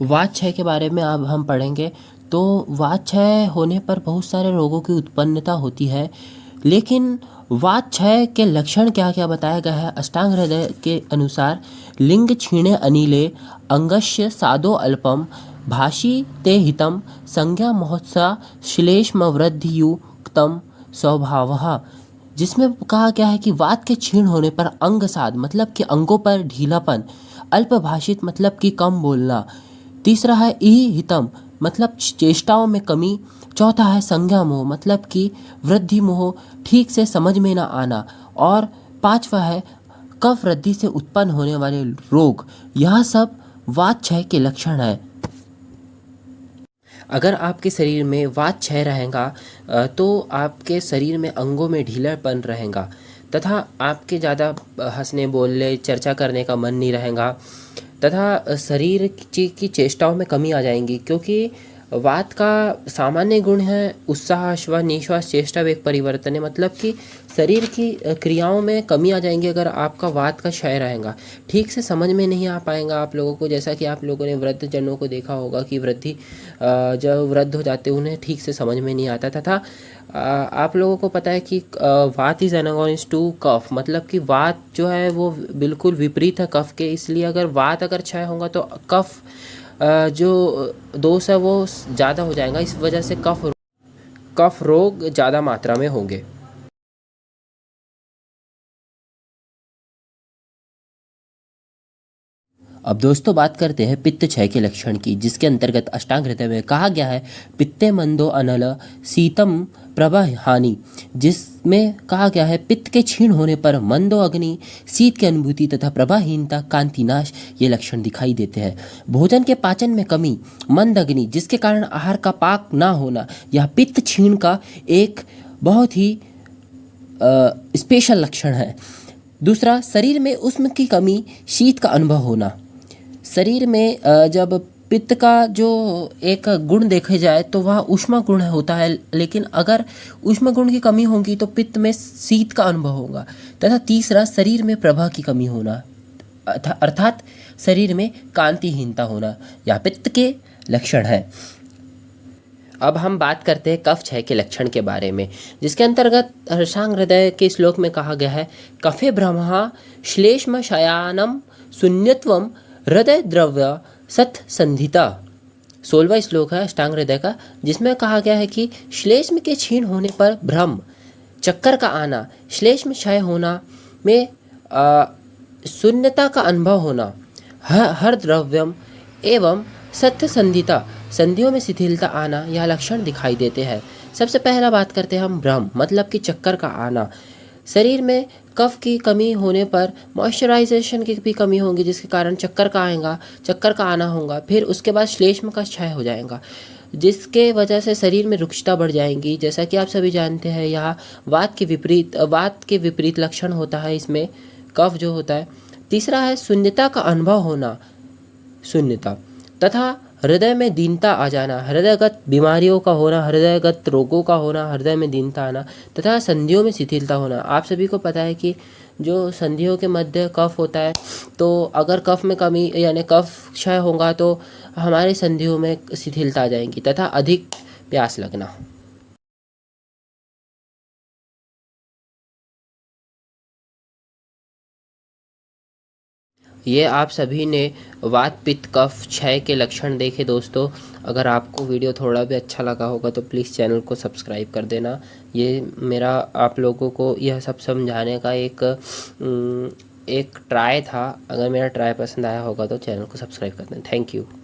वात क्षय के बारे में अब हम पढ़ेंगे। तो वात क्षय होने पर बहुत सारे रोगों की उत्पन्नता होती है, लेकिन वात क्षय के लक्षण क्या क्या बताया गया है अष्टांग हृदय के अनुसार। लिंग क्षीणे अनिले अंगस्य सादो अल्पम भाषी ते हितम संज्ञा महोत्सा श्लेष्म वृद्धियुक्तम स्वभावः। जिसमें कहा गया है कि वात के क्षीण होने पर अंग साध मतलब कि अंगों पर ढीलापन, अल्पभाषित मतलब कि कम बोलना, तीसरा है ई हितम मतलब चेष्टाओं में कमी, चौथा है संज्ञा मोह मतलब कि वृद्धि मोह, ठीक से समझ में ना आना, और पांचवा है कफ वृद्धि से उत्पन्न होने वाले रोग। यह सब वात क्षय के लक्षण है। अगर आपके शरीर में वात क्षय रहेगा तो आपके शरीर में अंगों में ढीलापन रहेगा तथा आपके ज़्यादा हंसने बोलने चर्चा करने का मन नहीं रहेगा तथा शरीर की चेष्टाओं में कमी आ जाएंगी, क्योंकि वात का सामान्य गुण है उत्साह, श्वास निश्वास चेष्टा वेग परिवर्तन है, मतलब कि शरीर की क्रियाओं में कमी आ जाएंगी अगर आपका वात का क्षय रहेगा। ठीक से समझ में नहीं आ पाएगा आप लोगों को, जैसा कि आप लोगों ने वृद्ध जनों को देखा होगा कि वृद्धि जब वृद्ध हो जाते हैं उन्हें ठीक से समझ में नहीं आता तथा आप लोगों को पता है कि वात इज एनागोनिस्ट टू कफ, मतलब कि वात जो है वो बिल्कुल विपरीत है कफ के, इसलिए अगर वात अगर क्षय होगा तो कफ जो दोष है वो ज़्यादा हो जाएगा, इस वजह से कफ रोग ज़्यादा मात्रा में होंगे। अब दोस्तों बात करते हैं पित्त क्षय के लक्षण की, जिसके अंतर्गत अष्टांग हृदय में कहा गया है पित्ते मंदो अनल शीतम प्रभा हानि, जिसमें कहा गया है पित्त के क्षीण होने पर मंदो अग्नि, शीत की अनुभूति तथा प्रभाहीनता, कांतिनाश ये लक्षण दिखाई देते हैं। भोजन के पाचन में कमी, मंद अग्नि जिसके कारण आहार का पाक ना होना, यह पित्त क्षीण का एक बहुत ही स्पेशल लक्षण है। दूसरा, शरीर में उष्ण की कमी, शीत का अनुभव होना। शरीर में जब पित्त का जो एक गुण देखे जाए तो वह ऊष्मा गुण होता है, लेकिन अगर ऊष्मा गुण की कमी होगी तो पित्त में शीत का अनुभव होगा। तथा तीसरा, शरीर में प्रभा की कमी होना अर्थात शरीर में कांतिहीनता होना, यह पित्त के लक्षण है। अब हम बात करते हैं कफ क्षय के लक्षण के बारे में, जिसके अंतर्गत अष्टांग हृदय के श्लोक में कहा गया है कफे ब्रह्मा श्लेष्म शयानम शून्यत्वम हृदय द्रव्य सत संधिता। 16वां श्लोक है अष्टांग हृदय का, जिसमें कहा गया है कि श्लेष्म के क्षीण होने पर भ्रम, चक्कर का आना, श्लेष्म क्षय होना में शून्यता का अनुभव होना, हर द्रव्यम एवं सत्य संधिता संधियों में शिथिलता आना, यह लक्षण दिखाई देते हैं। सबसे पहला बात करते हैं हम भ्रम मतलब कि चक्कर का आना। शरीर में कफ की कमी होने पर मॉइस्चराइजेशन की भी कमी होगी, जिसके कारण चक्कर का आना होगा। फिर उसके बाद श्लेष्म का क्षय हो जाएगा, जिसके वजह से शरीर में रुक्षता बढ़ जाएंगी। जैसा कि आप सभी जानते हैं यह वात के विपरीत लक्षण होता है इसमें कफ जो होता है। तीसरा है शून्यता का अनुभव होना, शून्यता तथा हृदय में दीनता आ जाना, हृदयगत बीमारियों का होना, हृदयगत रोगों का होना, हृदय में दीनता आना तथा संधियों में शिथिलता होना। आप सभी को पता है कि जो संधियों के मध्य कफ होता है, तो अगर कफ में कमी यानी कफ क्षय होगा तो हमारे संधियों में शिथिलता आ जाएंगी तथा अधिक प्यास लगना। ये आप सभी ने वात पित्त कफ क्षय के लक्षण देखे दोस्तों। अगर आपको वीडियो थोड़ा भी अच्छा लगा होगा तो प्लीज़ चैनल को सब्सक्राइब कर देना। ये मेरा आप लोगों को यह सब समझाने का एक ट्राई था। अगर मेरा ट्राई पसंद आया होगा तो चैनल को सब्सक्राइब कर देना। Thank you.